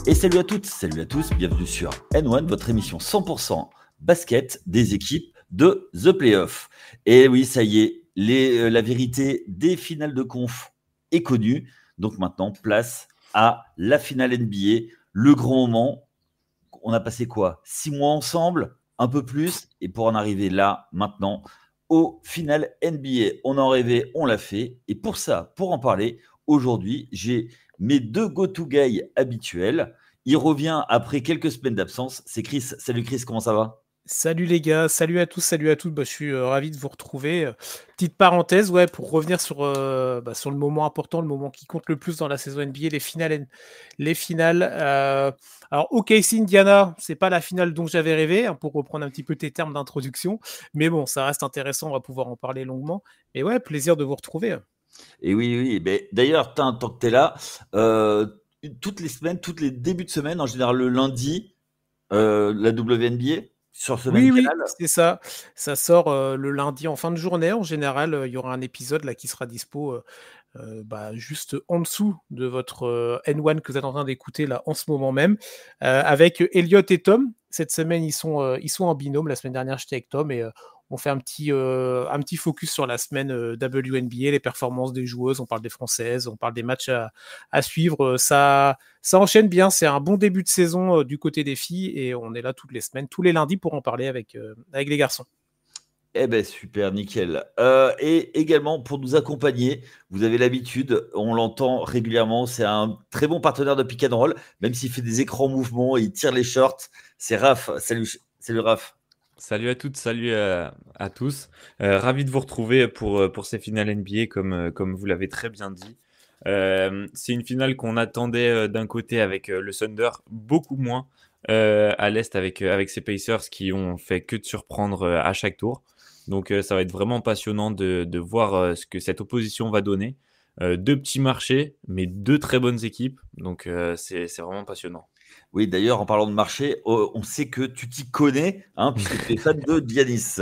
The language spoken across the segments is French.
Et salut à toutes, salut à tous, bienvenue sur N1, votre émission 100% basket des équipes de The Playoff. Et oui, ça y est, la vérité des finales de conf est connue. Donc maintenant, place à la finale NBA, le grand moment. On a passé quoi? 6 mois ensemble, un peu plus, et pour en arriver là, maintenant, au final NBA. On en rêvait, on l'a fait. Et pour ça, pour en parler, aujourd'hui, j'ai mes deux go-to guys habituels. Il revient après quelques semaines d'absence. C'est Chris. Salut Chris, comment ça va? Salut les gars, salut à tous, salut à toutes. Je suis ravi de vous retrouver. Petite parenthèse, ouais, pour revenir sur le moment important, le moment qui compte le plus dans la saison NBA, les finales. Alors OKC Indiana, c'est pas la finale dont j'avais rêvé, hein, pour reprendre un petit peu tes termes d'introduction, mais bon, ça reste intéressant, on va pouvoir en parler longuement. Et ouais, plaisir de vous retrouver. Et oui, oui. Ben, d'ailleurs, tant que tu es là, euh, toutes les semaines, toutes les débuts de semaine, en général le lundi, la WNBA sur ce même Oui, oui, canal. c'est ça. Ça sort le lundi en fin de journée. En général, il y aura un épisode là qui sera dispo. Juste en dessous de votre N1 que vous êtes en train d'écouter là en ce moment même, avec Elliot et Tom. Cette semaine, ils sont en binôme. La semaine dernière, j'étais avec Tom et on fait un petit focus sur la semaine WNBA, les performances des joueuses. On parle des Françaises, on parle des matchs à suivre. Ça enchaîne bien. C'est un bon début de saison du côté des filles et on est là toutes les semaines, tous les lundis pour en parler avec les garçons. Eh ben super, nickel. Et également pour nous accompagner, vous avez l'habitude, on l'entend régulièrement, c'est un très bon partenaire de pick and roll, même s'il fait des écrans mouvements, il tire les shorts. C'est Raph. Salut Raph. Salut à toutes, salut à tous. Ravi de vous retrouver pour ces finales NBA, comme vous l'avez très bien dit. C'est une finale qu'on attendait d'un côté avec le Thunder, beaucoup moins à l'Est avec ces Pacers qui ont fait que de surprendre à chaque tour. Donc ça va être vraiment passionnant de voir ce que cette opposition va donner. Deux petits marchés, mais deux très bonnes équipes. Donc c'est vraiment passionnant. Oui, d'ailleurs, en parlant de marché, on sait que tu t'y connais, hein, puisque tu es fan de Giannis.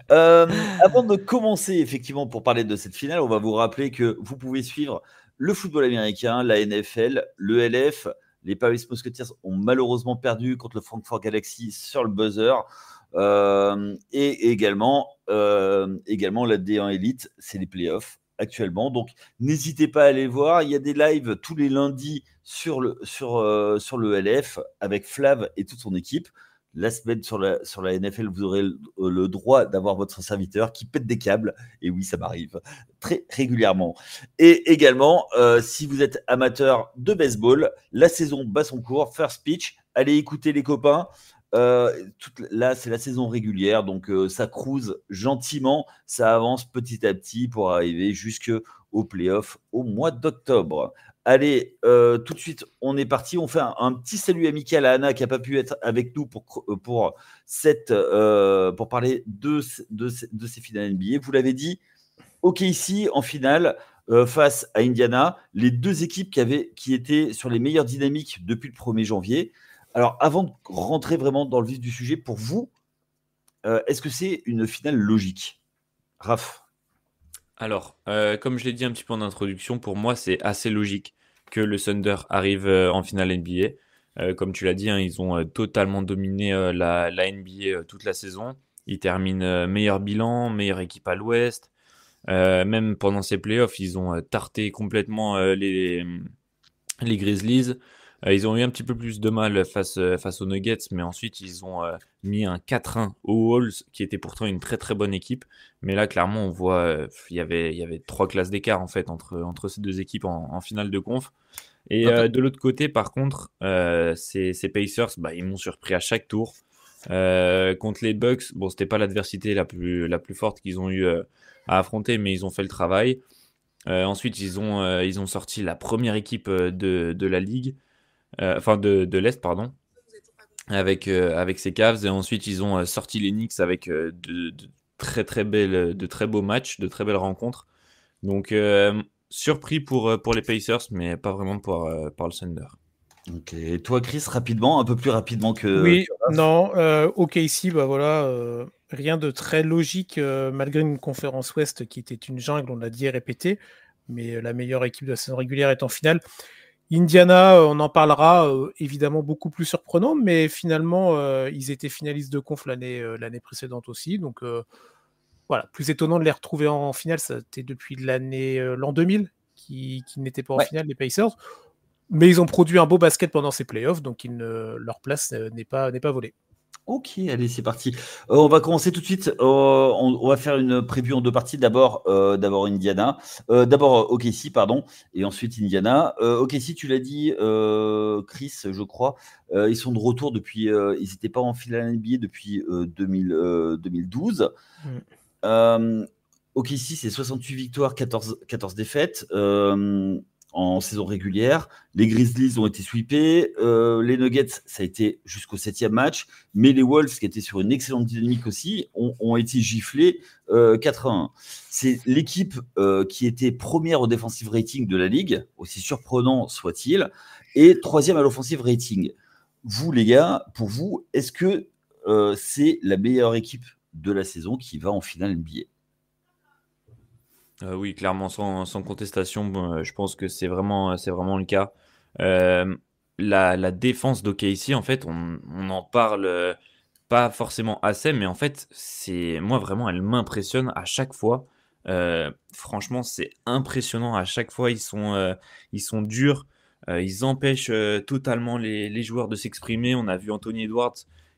Avant de commencer, effectivement, pour parler de cette finale, on va vous rappeler que vous pouvez suivre le football américain, la NFL, le LF. Les Paris Musketeers ont malheureusement perdu contre le Frankfurt Galaxy sur le buzzer. Et également la D1 Elite, c'est les playoffs actuellement. Donc, n'hésitez pas à aller voir. Il y a des lives tous les lundis sur le LF avec Flav et toute son équipe. La semaine sur la NFL, vous aurez le droit d'avoir votre serviteur qui pète des câbles. Et oui, ça m'arrive très régulièrement. Et également, si vous êtes amateur de baseball, la saison bat son cours. First pitch, allez écouter les copains. Là, c'est la saison régulière, donc ça cruise gentiment, ça avance petit à petit pour arriver jusqu'au playoff au mois d'octobre. Allez, tout de suite, on est parti. On fait un petit salut amical à Anna qui n'a pas pu être avec nous pour parler de ces finales NBA. Vous l'avez dit, OK, ici, en finale, face à Indiana, les deux équipes qui étaient sur les meilleures dynamiques depuis le 1er janvier. Alors, avant de rentrer vraiment dans le vif du sujet, pour vous, est-ce que c'est une finale logique? Raph? Alors, comme je l'ai dit un petit peu en introduction, pour moi, c'est assez logique que le Thunder arrive en finale NBA. Comme tu l'as dit, hein, ils ont totalement dominé la NBA toute la saison. Ils terminent meilleur bilan, meilleure équipe à l'Ouest. Même pendant ces playoffs, ils ont tarté complètement les Grizzlies. Ils ont eu un petit peu plus de mal face aux Nuggets, mais ensuite ils ont mis un 4-1 aux Wolves, qui était pourtant une très très bonne équipe. Mais là, clairement, on voit il y avait trois classes d'écart en fait entre ces deux équipes en finale de conf. Et de l'autre côté, par contre, ces Pacers, ils m'ont surpris à chaque tour. Contre les Bucks, bon, c'était pas l'adversité la plus forte qu'ils ont eu à affronter, mais ils ont fait le travail. Ensuite, ils ont sorti la première équipe de la ligue, enfin de l'Est, pardon, avec ces Cavs. Et ensuite, ils ont sorti les Knicks avec de très beaux matchs, de très belles rencontres. Donc, surpris pour les Pacers, mais pas vraiment par le Thunder. Ok. Et toi, Chris, rapidement, un peu plus rapidement Oui, que Raph? non, OK, ici, rien de très logique, malgré une conférence Ouest qui était une jungle, on l'a dit et répété, mais la meilleure équipe de la saison régulière est en finale. Indiana, on en parlera, évidemment beaucoup plus surprenant, mais finalement, ils étaient finalistes de conf l'année précédente aussi. Donc voilà, plus étonnant de les retrouver en finale, c'était depuis l'an 2000 qui n'étaient pas en Ouais. finale, les Pacers. Mais ils ont produit un beau basket pendant ces playoffs, donc leur place n'est pas volée. Ok, allez, c'est parti. On va commencer tout de suite. On va faire une preview en deux parties. D'abord Indiana. D'abord OKC, pardon, et ensuite Indiana. OKC, tu l'as dit, Chris, je crois. Ils sont de retour depuis. Ils n'étaient pas en finale NBA depuis 2012. OKC, c'est 68 victoires, 14 défaites. En saison régulière. Les Grizzlies ont été sweepés. Les Nuggets, ça a été jusqu'au 7e match. Mais les Wolves, qui étaient sur une excellente dynamique aussi, ont été giflés 4-1. C'est l'équipe qui était première au defensive rating de la Ligue, aussi surprenant soit-il, et troisième à l'offensive rating. Vous, les gars, pour vous, est-ce que c'est la meilleure équipe de la saison qui va en finale NBA? Oui, clairement, sans contestation, je pense que c'est vraiment le cas. La défense d'OKC, en fait, on en parle pas forcément assez, mais en fait, moi vraiment, elle m'impressionne à chaque fois. Franchement, c'est impressionnant à chaque fois. Ils sont durs. Ils empêchent totalement les joueurs de s'exprimer. On a vu Anthony Edwards,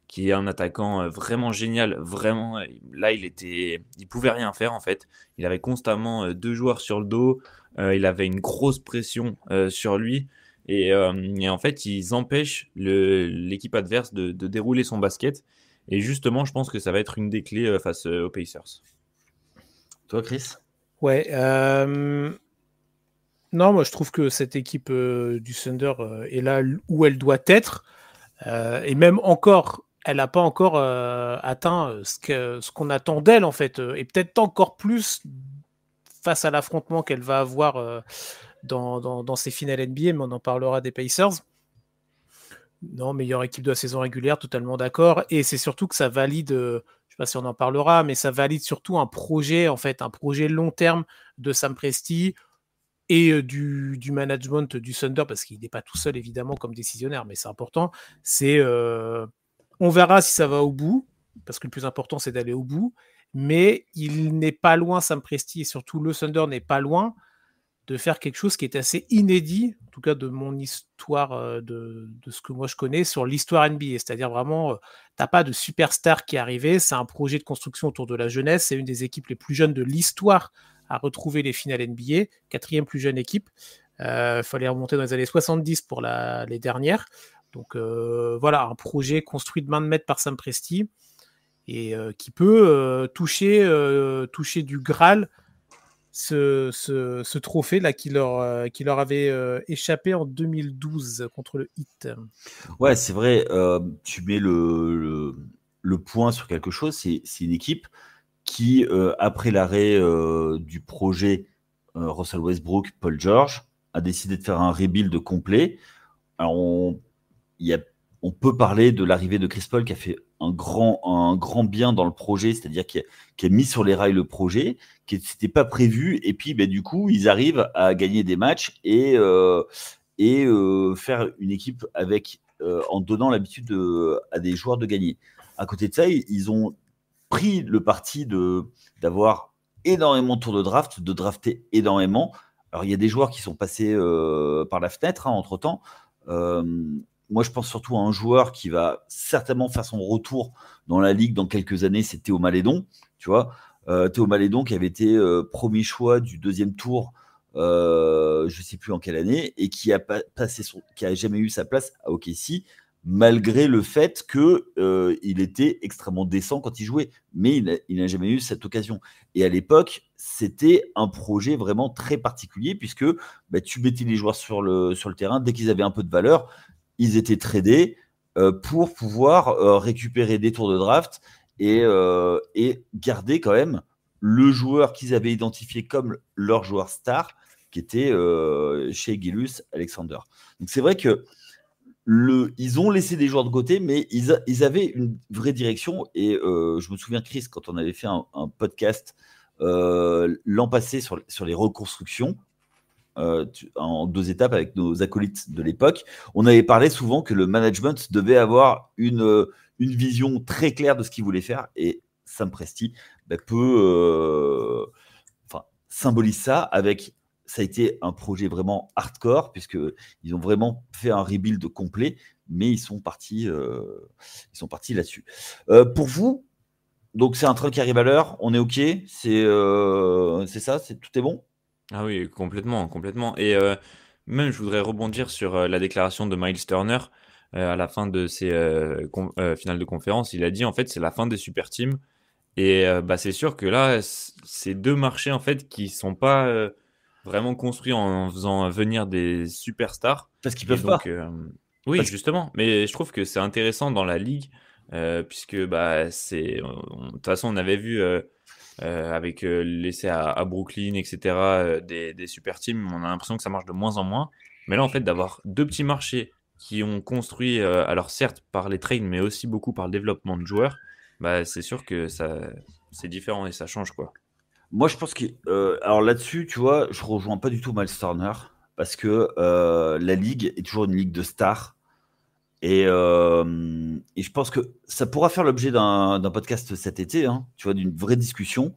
qui est un attaquant vraiment génial. Vraiment, là, il pouvait rien faire en fait. Il avait constamment deux joueurs sur le dos. Il avait une grosse pression sur lui. Et en fait, ils empêchent l'équipe adverse de dérouler son basket. Et justement, je pense que ça va être une des clés face aux Pacers. Toi, Chris? Ouais. Non, moi je trouve que cette équipe du Thunder est là où elle doit être. Et même encore, elle n'a pas encore atteint ce qu'on attend d'elle en fait. Et peut-être encore plus face à l'affrontement qu'elle va avoir dans ses finales NBA, mais on en parlera des Pacers. Non, meilleure équipe de la saison régulière, totalement d'accord. Et c'est surtout que ça valide, je ne sais pas si on en parlera, mais ça valide surtout un projet, en fait, un projet long terme de Sam Presti et du management du Thunder, parce qu'il n'est pas tout seul, évidemment, comme décisionnaire, mais c'est important. On verra si ça va au bout, parce que le plus important, c'est d'aller au bout. Mais il n'est pas loin, Sam Presti, et surtout le Thunder n'est pas loin de faire quelque chose qui est assez inédit, en tout cas de mon histoire, de ce que moi je connais, sur l'histoire NBA. C'est-à-dire vraiment, t'as pas de superstar qui est arrivé, c'est un projet de construction autour de la jeunesse, c'est une des équipes les plus jeunes de l'histoire à retrouver les finales NBA, quatrième plus jeune équipe. Il fallait remonter dans les années 70 pour les dernières. Donc voilà, un projet construit de main de maître par Sam Presti et qui peut toucher du Graal, ce trophée-là qui leur avait échappé en 2012 contre le Heat. Ouais, c'est vrai, tu mets le point sur quelque chose. C'est une équipe qui, après l'arrêt du projet Russell Westbrook, Paul George, a décidé de faire un rebuild complet. Alors, on peut parler de l'arrivée de Chris Paul qui a fait un grand bien dans le projet, c'est-à-dire qui a mis sur les rails le projet, qui n'était pas prévu, et puis du coup, ils arrivent à gagner des matchs et faire une équipe en donnant l'habitude à des joueurs de gagner. À côté de ça, ils ont pris le parti d'avoir énormément de tours de draft, de drafter énormément. Alors, il y a des joueurs qui sont passés par la fenêtre entre-temps. Moi, je pense surtout à un joueur qui va certainement faire son retour dans la Ligue dans quelques années, c'est Théo Malédon. Tu vois, Théo Malédon qui avait été premier choix du deuxième tour, je ne sais plus en quelle année, et qui a jamais eu sa place à OKC, malgré le fait qu'il était extrêmement décent quand il jouait. Mais il n'a jamais eu cette occasion. Et à l'époque, c'était un projet vraiment très particulier, puisque tu mettais les joueurs sur le terrain, dès qu'ils avaient un peu de valeur, ils étaient tradés pour pouvoir récupérer des tours de draft et garder quand même le joueur qu'ils avaient identifié comme leur joueur star, qui était chez Gilgeous Alexander. Donc c'est vrai que ils ont laissé des joueurs de côté, mais ils avaient une vraie direction. Et je me souviens, Chris, quand on avait fait un podcast l'an passé sur les reconstructions, en 2 étapes avec nos acolytes de l'époque, on avait parlé souvent que le management devait avoir une vision très claire de ce qu'il voulait faire, et Sam Presti symbolise ça avec. Ça a été un projet vraiment hardcore, puisqu'ils ont vraiment fait un rebuild complet, mais ils sont partis là-dessus. Pour vous, donc c'est un train qui arrive à l'heure, on est OK, c'est ça, tout est bon? Ah oui, complètement, complètement. Et même, je voudrais rebondir sur la déclaration de Miles Turner à la fin de ces finales de conférence. Il a dit, en fait, c'est la fin des super teams. Et c'est sûr que là, c'est 2 marchés, en fait, qui sont pas vraiment construits en faisant venir des superstars. Parce qu'ils Et peuvent pas. donc, oui, Parce- justement. Mais je trouve que c'est intéressant dans la ligue, puisque de toute façon, on avait vu avec l'essai à Brooklyn, etc., des super teams, on a l'impression que ça marche de moins en moins. Mais là, en fait, d'avoir 2 petits marchés qui ont construit, alors certes par les trades, mais aussi beaucoup par le développement de joueurs, c'est sûr que c'est différent et ça change, quoi. Moi, je pense que. Alors là-dessus, tu vois, je rejoins pas du tout Miles Turner, parce que la ligue est toujours une ligue de stars. Et je pense que ça pourra faire l'objet d'un podcast cet été, hein, tu vois, d'une vraie discussion,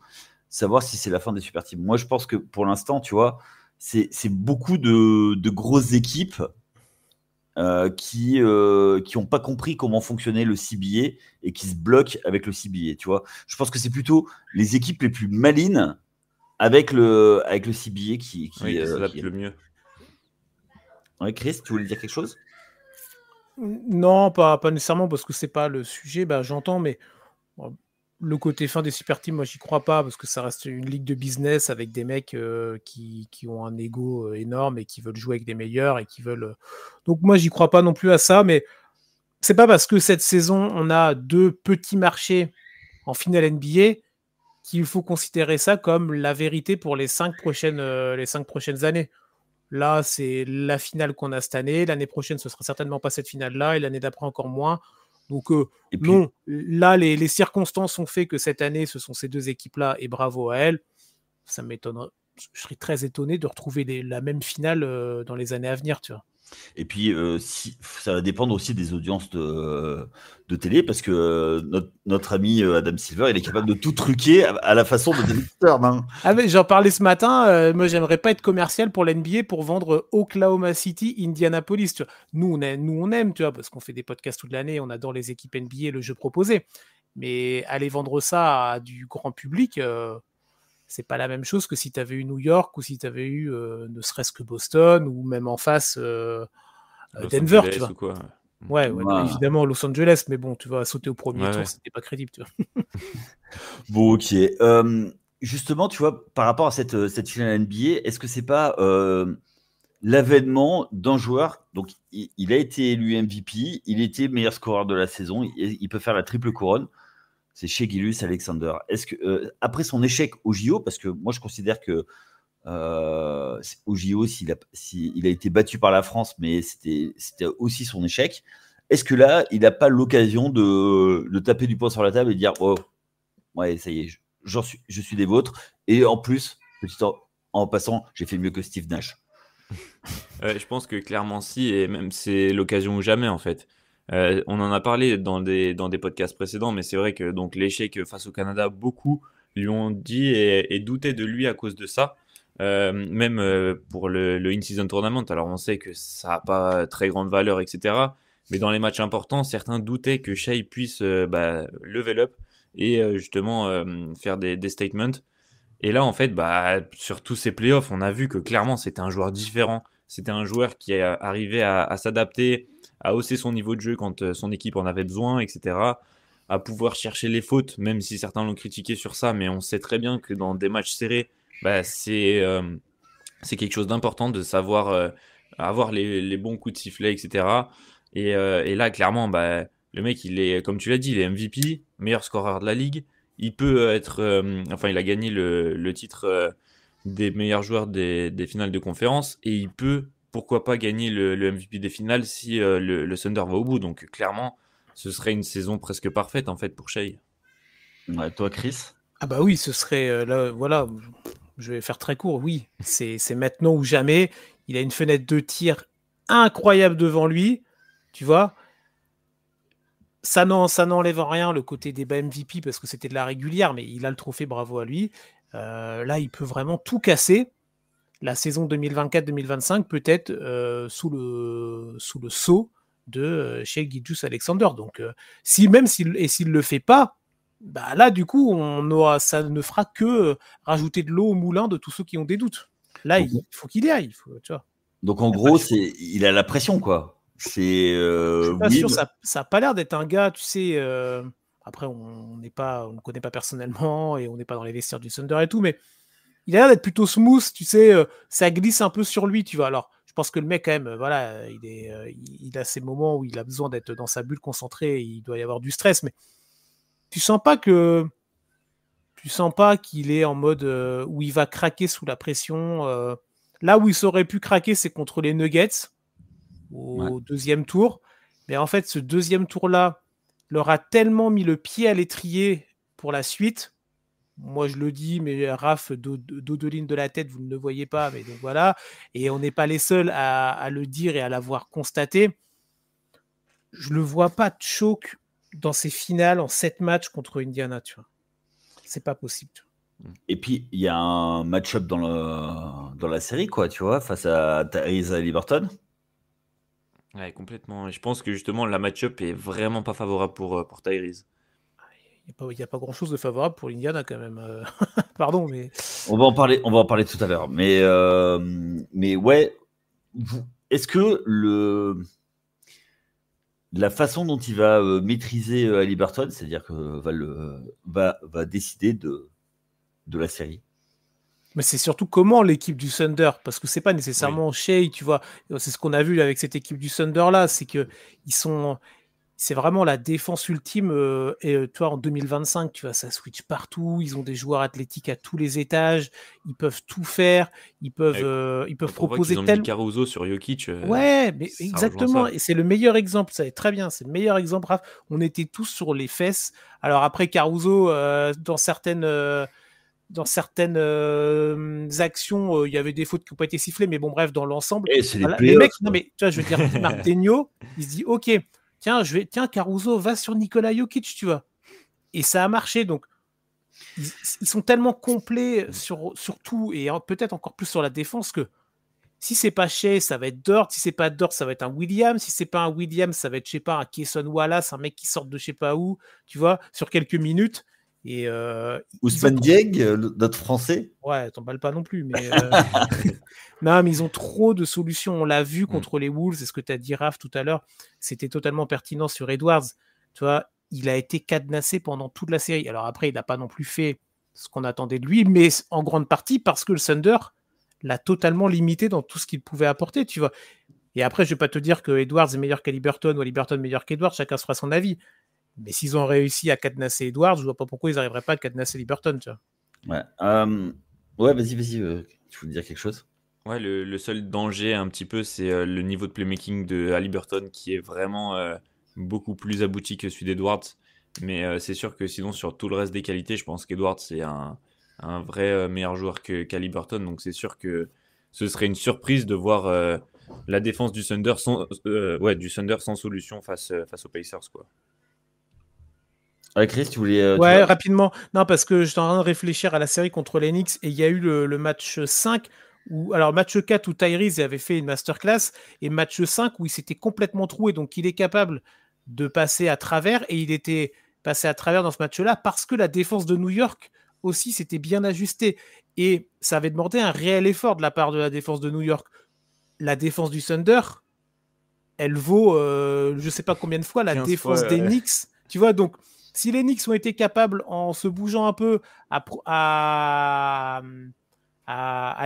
savoir si c'est la fin des super teams. Moi, je pense que pour l'instant, tu vois, c'est beaucoup de grosses équipes qui n'ont pas compris comment fonctionnait le CBA et qui se bloquent avec le CBA, tu vois. Je pense que c'est plutôt les équipes les plus malines avec le CBA qui Oui, qui s'adapte le mieux. Ouais, Chris, tu voulais dire quelque chose? Non, pas nécessairement, parce que c'est pas le sujet, j'entends, mais le côté fin des super teams, moi j'y crois pas, parce que ça reste une ligue de business avec des mecs qui ont un ego énorme et qui veulent jouer avec des meilleurs et qui veulent. Donc moi j'y crois pas non plus à ça, mais c'est pas parce que cette saison on a 2 petits marchés en finale NBA qu'il faut considérer ça comme la vérité pour les 5 prochaines années. Là, c'est la finale qu'on a cette année. L'année prochaine, ce sera certainement pas cette finale-là, et l'année d'après encore moins. Donc Et puis, non, là, les circonstances ont fait que cette année, ce sont ces 2 équipes-là, et bravo à elles. Ça m'étonnerait. Je serais très étonné de retrouver la même finale dans les années à venir, tu vois. Et puis, ça va dépendre aussi des audiences de télé, parce que notre ami Adam Silver, il est capable de tout truquer à la façon de David Stern, hein. Ah mais j'en parlais ce matin, moi j'aimerais pas être commercial pour l'NBA pour vendre Oklahoma City, Indianapolis, tu vois. Nous on aime, tu vois, parce qu'on fait des podcasts toute l'année, on adore les équipes NBA et le jeu proposé. Mais aller vendre ça à du grand public, c'est pas la même chose que si tu avais eu New York ou si tu avais eu ne serait-ce que Boston ou même en face Los Denver, Angeles tu vois. ou quoi. Ouais, Voilà. évidemment Los Angeles, mais bon, tu vois, sauter au premier Ouais, tour, ouais. c'était pas crédible, tu vois. Bon, ok. Justement, tu vois, par rapport à cette finale NBA, est-ce que c'est pas l'avènement d'un joueur? Donc, il a été élu MVP, il était meilleur scoreur de la saison, il peut faire la triple couronne. C'est Shai Gilgeous-Alexander. Est-ce que après son échec au JO, parce que moi je considère que au JO, s'il a été battu par la France, mais c'était aussi son échec. Est-ce que là, il n'a pas l'occasion de taper du poing sur la table et dire oh, ouais, ça y est, je suis des vôtres. Et en plus, en passant, j'ai fait mieux que Steve Nash. Je pense que clairement si, et même c'est l'occasion ou jamais en fait. On en a parlé dans des podcasts précédents, mais c'est vrai que donc l'échec face au Canada, beaucoup lui ont dit et doutaient de lui à cause de ça. Même pour le In-Season Tournament, alors on sait que ça n'a pas très grande valeur, etc. Mais dans les matchs importants, certains doutaient que Shai puisse level up et justement faire des statements. Et là, en fait, sur tous ces playoffs, on a vu que clairement, c'était un joueur différent. C'était un joueur qui est arrivé à s'adapter, à hausser son niveau de jeu quand son équipe en avait besoin, etc. À pouvoir chercher les fautes, même si certains l'ont critiqué sur ça, mais on sait très bien que dans des matchs serrés, c'est quelque chose d'important de savoir avoir les bons coups de sifflet, etc. Et là, clairement, le mec, il est, comme tu l'as dit, il est MVP, meilleur scoreur de la ligue. Il peut être, il a gagné le titre des meilleurs joueurs des finales de conférence et il peut, pourquoi pas, gagner le MVP des finales si le Thunder va au bout. Donc, clairement, ce serait une saison presque parfaite en fait pour Shai. Ouais, toi, Chris? Ah bah oui, ce serait là, voilà. je vais faire très court, oui. C'est maintenant ou jamais. Il a une fenêtre de tir incroyable devant lui, tu vois. Ça n'enlève rien le côté débat MVP parce que c'était de la régulière, mais il a le trophée, bravo à lui. Là, il peut vraiment tout casser. La saison 2024-2025 peut être sous le sceau de Shai Gilgeous-Alexander. Donc, s'il le fait pas, bah là, du coup, ça ne fera que rajouter de l'eau au moulin de tous ceux qui ont des doutes. Là, il faut qu'il y aille. Tu vois. Donc, en gros, il a la pression, quoi. Je suis pas sûr, ça n'a pas l'air d'être un gars, tu sais. Après, on ne connaît pas personnellement et on n'est pas dans les vestiaires du Thunder et tout, mais il a l'air d'être plutôt smooth, tu sais. Ça glisse un peu sur lui, tu vois. Alors, je pense que le mec, quand même, voilà, il a ces moments où il a besoin d'être dans sa bulle concentrée, il doit y avoir du stress, mais tu sens pas qu'il est en mode où il va craquer sous la pression. Là où il aurait pu craquer, c'est contre les Nuggets au deuxième tour. Mais en fait, ce deuxième tour-là leur a tellement mis le pied à l'étrier pour la suite. Moi, je le dis, mais Raph, dos de ligne de la tête, vous ne le voyez pas, mais donc voilà. Et on n'est pas les seuls à le dire et à l'avoir constaté. Je le vois pas choke dans ces finales en 7 matchs contre Indiana, tu vois. C'est pas possible. Tu vois. Et puis, il y a un match-up dans la série, quoi, tu vois, face à Tyrese Haliburton. Ouais, complètement. Je pense que justement, la match-up est vraiment pas favorable pour Tyrese. Il n'y a pas grand-chose de favorable pour l'Indiana quand même. Pardon, mais... On va en parler tout à l'heure. Mais ouais, est-ce que la façon dont il va maîtriser Haliburton, c'est-à-dire que va décider de la série? Mais c'est surtout comment l'équipe du Thunder, parce que c'est pas nécessairement Shai, tu vois. C'est ce qu'on a vu avec cette équipe du Thunder là, c'est que c'est vraiment la défense ultime. Et toi, en 2025, tu vois, ça switch partout. Ils ont des joueurs athlétiques à tous les étages. Ils peuvent tout faire. Ils peuvent proposer ils ont mis Caruso sur Jokic. Ouais, mais exactement. Et c'est le meilleur exemple. Ça est très bien. C'est le meilleur exemple. Raph. On était tous sur les fesses. Alors après, Caruso, dans certaines actions, il y avait des fautes qui n'ont pas été sifflées, mais bon, bref, dans l'ensemble, les mecs, non mais tu vois, je veux dire, Martinho, il se dit, ok, tiens, Caruso, va sur Nikola Jokic, tu vois. Et ça a marché, donc ils sont tellement complets sur tout, et peut-être encore plus sur la défense, que si c'est pas Shai, ça va être Dort, si c'est pas Dort, ça va être un Williams, si c'est pas un Williams, ça va être, je sais pas, un Cason Wallace, un mec qui sort de je sais pas où, tu vois, sur quelques minutes. Et Ousmane Dieng, notre français. Ouais, t'en parles pas non plus, mais non, mais ils ont trop de solutions. On l'a vu contre les Wolves, c'est ce que tu as dit, Raph, tout à l'heure. C'était totalement pertinent sur Edwards. Tu vois, il a été cadenassé pendant toute la série. Alors après, il n'a pas non plus fait ce qu'on attendait de lui, mais en grande partie parce que le Thunder l'a totalement limité dans tout ce qu'il pouvait apporter, tu vois. Et après, je vais pas te dire que Edwards est meilleur qu'Haliburton ou Haliburton meilleur qu'Edwards, chacun se fera son avis. Mais s'ils ont réussi à cadenasser Edwards, je vois pas pourquoi ils n'arriveraient pas à cadenasser Haliburton, tu vois. Ouais, vas-y, tu voulais dire quelque chose? Ouais, le seul danger un petit peu, c'est le niveau de playmaking de Haliburton qui est vraiment beaucoup plus abouti que celui d'Edwards. Mais c'est sûr que sinon, sur tout le reste des qualités, je pense qu'Edwards c'est un vrai meilleur joueur qu'Haliburton. Donc c'est sûr que ce serait une surprise de voir la défense du Thunder sans solution face aux Pacers, quoi. Chris, tu voulais... Ouais, rapidement. Non, parce que j'étais en train de réfléchir à la série contre les Knicks et il y a eu le match 5, alors match 4 où Tyrese avait fait une masterclass et match 5 où il s'était complètement troué. Donc il est capable de passer à travers et il était passé à travers dans ce match-là parce que la défense de New York aussi s'était bien ajustée. Et ça avait demandé un réel effort de la part de la défense de New York. La défense du Thunder, elle vaut je sais pas combien de fois la défense des Knicks. Tu vois, donc si les Knicks ont été capables, en se bougeant un peu, à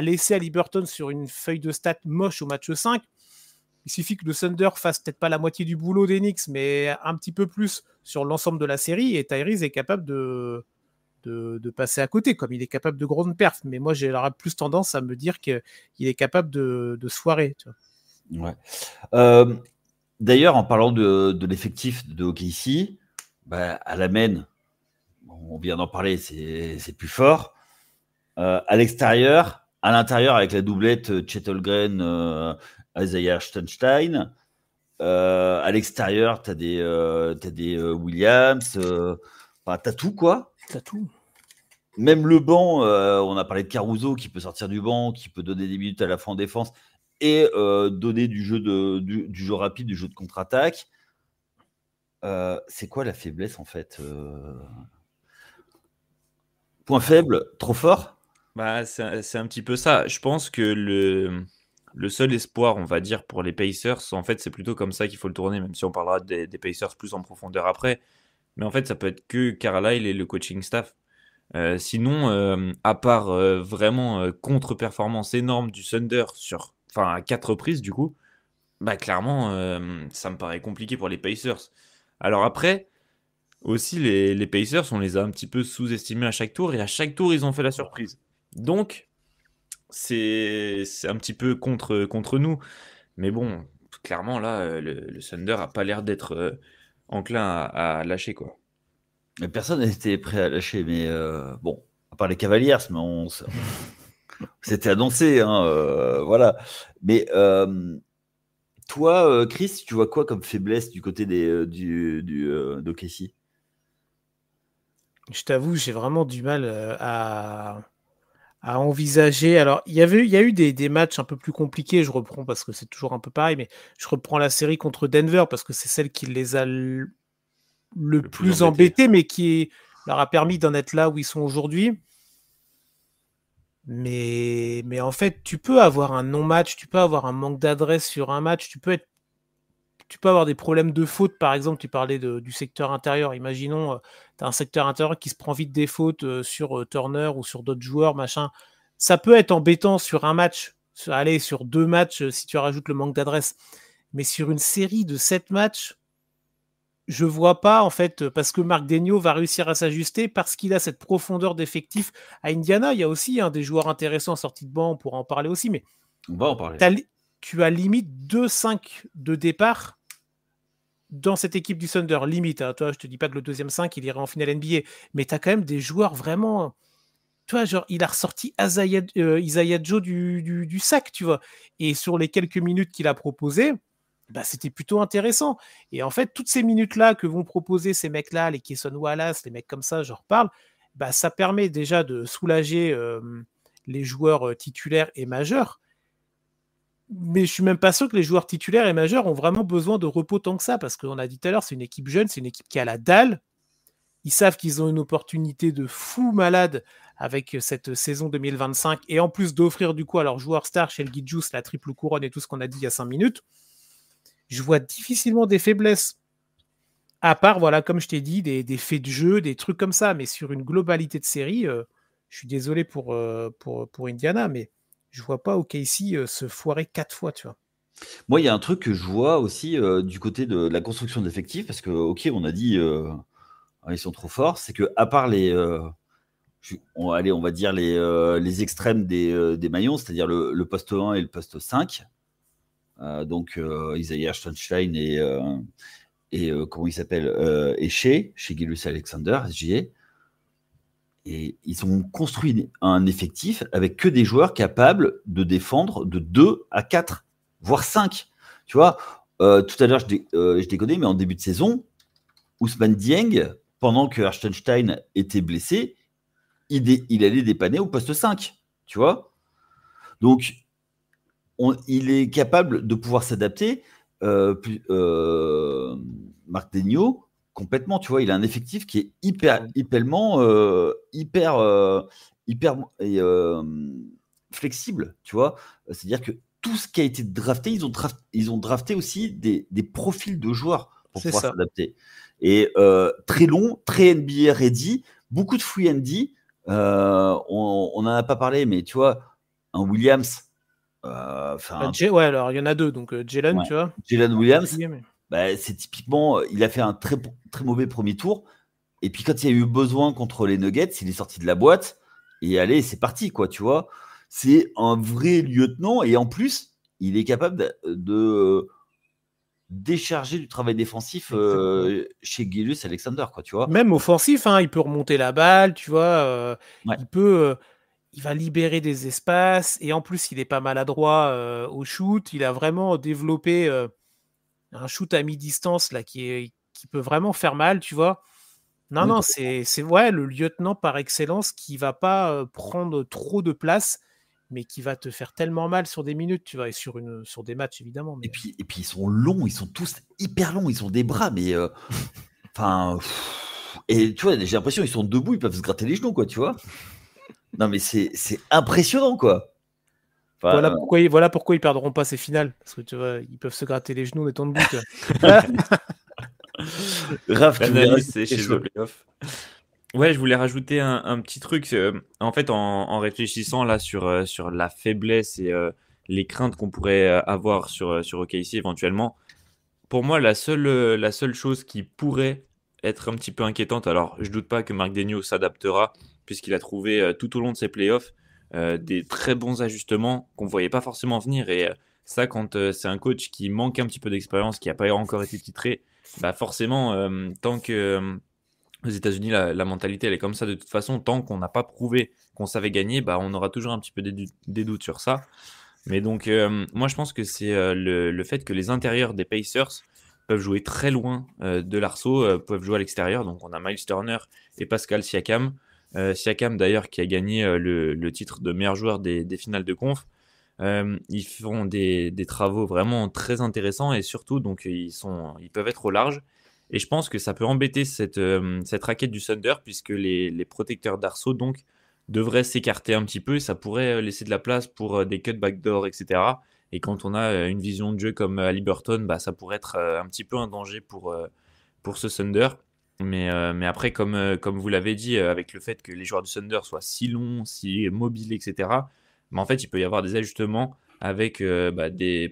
laisser Haliburton sur une feuille de stats moche au match 5, il suffit que le Thunder fasse peut-être pas la moitié du boulot des Knicks, mais un petit peu plus sur l'ensemble de la série, et Tyrese est capable de passer à côté, comme il est capable de grandes perfs. Mais moi, j'aurais plus tendance à me dire qu'il est capable de se foirer. Tu vois. Ouais. D'ailleurs, en parlant de l'effectif de OKC, à la main, on vient d'en parler, c'est plus fort. À l'extérieur, à l'intérieur, avec la doublette Chet Holmgren, Isaiah Hartenstein. À l'extérieur, t'as des Williams. T'as tout, quoi. T'as tout. Même le banc, on a parlé de Caruso qui peut sortir du banc, qui peut donner des minutes à la fin en défense et donner du jeu rapide, du jeu de contre-attaque. C'est quoi la faiblesse, en fait Point faible, trop fort. Bah, c'est un petit peu ça. Je pense que le seul espoir, on va dire, pour les Pacers, en fait, c'est plutôt comme ça qu'il faut le tourner, même si on parlera des Pacers plus en profondeur après. Mais en fait, ça peut être que Carlisle et le coaching staff. Sinon, à part vraiment contre-performance énorme du Thunder à 4 reprises, du coup, bah clairement, ça me paraît compliqué pour les Pacers. Alors après, aussi, les Pacers, on les a un petit peu sous-estimés à chaque tour, et à chaque tour, ils ont fait la surprise. Donc, c'est un petit peu contre nous. Mais bon, clairement, là, le Thunder a pas l'air d'être enclin à lâcher, quoi. Personne n'était prêt à lâcher, mais bon, à part les Cavaliers, mais c'était annoncé, hein, voilà. Mais toi, Chris, tu vois quoi comme faiblesse du côté d'OKC? Je t'avoue, j'ai vraiment du mal à envisager. Alors, il y a eu des matchs un peu plus compliqués. Je reprends parce que c'est toujours un peu pareil, mais je reprends la série contre Denver parce que c'est celle qui les a le plus embêtés, mais qui leur a permis d'en être là où ils sont aujourd'hui. Mais en fait, tu peux avoir un non-match, tu peux avoir un manque d'adresse sur un match, tu peux avoir des problèmes de faute, par exemple. Tu parlais du secteur intérieur. Imaginons, tu as un secteur intérieur qui se prend vite des fautes sur Turner ou sur d'autres joueurs, machin. Ça peut être embêtant sur un match, sur 2 matchs si tu rajoutes le manque d'adresse. Mais sur une série de 7 matchs, je vois pas, en fait, parce que Marc Daigneault va réussir à s'ajuster, parce qu'il a cette profondeur d'effectif. À Indiana, il y a aussi des joueurs intéressants sortis de banc, on pourra en parler aussi, mais on va en parler. Tu as limite 2-5 de départ dans cette équipe du Thunder, limite. Hein. Toi, je te dis pas que le deuxième 5, il irait en finale NBA, mais tu as quand même des joueurs vraiment... Tu vois, genre, il a ressorti Isaiah Joe du sac, tu vois. Et sur les quelques minutes qu'il a proposées, c'était plutôt intéressant. Et en fait, toutes ces minutes-là que vont proposer ces mecs-là, les Cason Wallace, les mecs comme ça, je reparle, ça permet déjà de soulager les joueurs titulaires et majeurs. Mais je suis même pas sûr que les joueurs titulaires et majeurs ont vraiment besoin de repos tant que ça, parce qu'on a dit tout à l'heure, c'est une équipe jeune, c'est une équipe qui a la dalle. Ils savent qu'ils ont une opportunité de fou malade avec cette saison 2025, et en plus d'offrir du coup à leurs joueurs stars chez le Gijus la triple couronne et tout ce qu'on a dit il y a 5 minutes. Je vois difficilement des faiblesses. À part, voilà, comme je t'ai dit, des faits de jeu, des trucs comme ça. Mais sur une globalité de série, je suis désolé pour Indiana, mais je vois pas OKC se foirer 4 fois, tu vois. Moi, il y a un truc que je vois aussi du côté de la construction d'effectifs, parce que, ok, on a dit ils sont trop forts, c'est que à part les, on va dire les extrêmes des maillons, c'est-à-dire le poste 1 et le poste 5, donc Isaiah Hartenstein et comment il s'appelle et chez Gilgeous Alexander, SGA. Et ils ont construit un effectif avec que des joueurs capables de défendre de 2 à 4, voire 5. Tu vois, tout à l'heure, je déconnais, mais en début de saison, Ousmane Dieng, pendant que Hartenstein était blessé, il allait dépanner au poste 5. Tu vois, donc, il est capable de pouvoir s'adapter. Marc Daigneault, complètement, tu vois, il a un effectif qui est hyper flexible, tu vois. C'est-à-dire que tout ce qui a été drafté, ils ont drafté aussi des profils de joueurs pour pouvoir s'adapter. Et très long, très NBA ready, beaucoup de free and on n'en a pas parlé, mais tu vois, un Williams. Ouais, alors il y en a 2, donc Jalen, tu vois. Jalen Williams, c'est typiquement, il a fait un très, très mauvais premier tour. Et puis quand il y a eu besoin contre les Nuggets, il est sorti de la boîte. Et allez, c'est parti, quoi, tu vois. C'est un vrai lieutenant. Et en plus, il est capable de décharger du travail défensif chez Gilgeous Alexander, quoi, tu vois. Même offensif, hein, il peut remonter la balle, tu vois. Il peut... il va libérer des espaces et en plus, il est pas maladroit au shoot. Il a vraiment développé un shoot à mi-distance là qui peut vraiment faire mal, tu vois. Non, Oui, non, c'est ouais, le lieutenant par excellence qui va pas prendre trop de place, mais qui va te faire tellement mal sur des minutes, tu vois, et sur des matchs évidemment. et puis ils sont longs, ils sont tous hyper longs, ils ont des bras, mais enfin. Et tu vois, j'ai l'impression qu'ils sont debout, ils peuvent se gratter les genoux, quoi, tu vois. Non, mais c'est impressionnant, quoi. Enfin, Voilà pourquoi ils perdront pas ces finales, parce que tu vois, ils peuvent se gratter les genoux en étant debout. Tu vois. Raph, tu voulais L'analyse, rajouter c'est quelque chez The chose? Playoff. Ouais, je voulais rajouter un petit truc. En fait, en réfléchissant là sur la faiblesse et les craintes qu'on pourrait avoir sur OKC éventuellement, pour moi, la seule chose qui pourrait être un petit peu inquiétante, alors je doute pas que Marc Daigneault s'adaptera, puisqu'il a trouvé tout au long de ses playoffs des très bons ajustements qu'on ne voyait pas forcément venir. Et ça, quand c'est un coach qui manque un petit peu d'expérience, qui n'a pas encore été titré, bah forcément, tant que aux États-Unis, la mentalité, elle est comme ça de toute façon. Tant qu'on n'a pas prouvé qu'on savait gagner, bah, on aura toujours un petit peu des doutes sur ça. Mais donc, moi, je pense que c'est le fait que les intérieurs des Pacers peuvent jouer très loin de l'arceau, peuvent jouer à l'extérieur. Donc, on a Miles Turner et Pascal Siakam. Siakam, d'ailleurs, qui a gagné le titre de meilleur joueur des finales de conf. Ils font des travaux vraiment très intéressants et surtout, donc, ils peuvent être au large. Et je pense que ça peut embêter cette raquette du Thunder puisque les protecteurs d'arceau donc devraient s'écarter un petit peu. Ça pourrait laisser de la place pour des cuts backdoor, etc. Et quand on a une vision de jeu comme Haliburton, bah, ça pourrait être un petit peu un danger pour ce Thunder. Mais après, comme vous l'avez dit, avec le fait que les joueurs du Thunder soient si longs, si mobiles, etc., bah, en fait, il peut y avoir des ajustements avec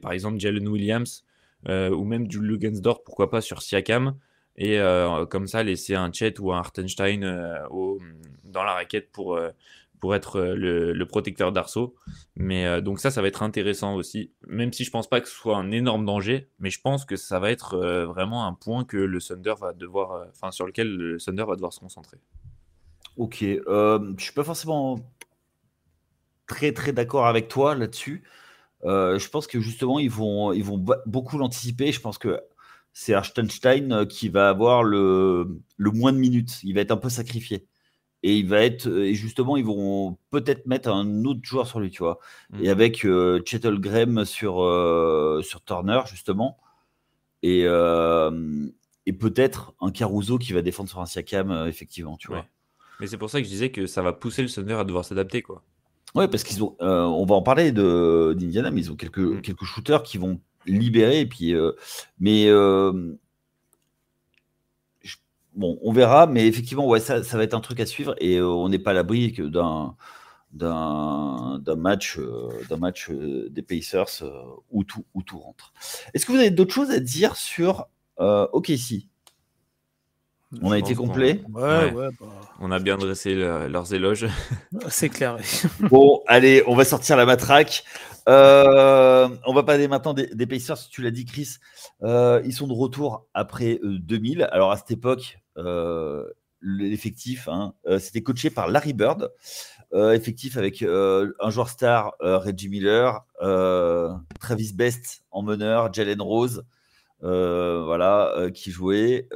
par exemple Jalen Williams ou même du Lugensdorf, pourquoi pas sur Siakam. Et comme ça, laisser un Chet ou un Hartenstein dans la raquette pour être le protecteur d'arceau. Mais donc ça va être intéressant aussi. Même si je pense pas que ce soit un énorme danger, mais je pense que ça va être vraiment un point que le Thunder va devoir, sur lequel le Thunder va devoir se concentrer. Ok, je suis pas forcément très très d'accord avec toi là-dessus. Je pense que justement ils vont beaucoup l'anticiper. Je pense que c'est Hartenstein qui va avoir le moins de minutes. Il va être un peu sacrifié. Et il va être et justement ils vont peut-être mettre un autre joueur sur lui, tu vois. Et avec Chet Holmgren sur Turner justement et peut-être un Caruso qui va défendre sur un Siakam effectivement, tu vois. Ouais. Mais c'est pour ça que je disais que ça va pousser le Thunder à devoir s'adapter, quoi. Ouais, parce qu'ils ont on va en parler d'Indiana, mais ils ont quelques shooters qui vont libérer et puis mais bon, on verra, mais effectivement, ouais, ça va être un truc à suivre et on n'est pas à l'abri que d'un match des Pacers où tout rentre. Est-ce que vous avez d'autres choses à dire sur OKC? On a été complet. Ouais. On a bien dressé leurs éloges. C'est clair. Bon, allez, on va sortir la matraque. On va parler maintenant des Pacers. Tu l'as dit, Chris. Ils sont de retour après 2000. Alors à cette époque, l'effectif, c'était coaché par Larry Bird. Effectif avec un joueur star, Reggie Miller, Travis Best en meneur, Jalen Rose, qui jouait,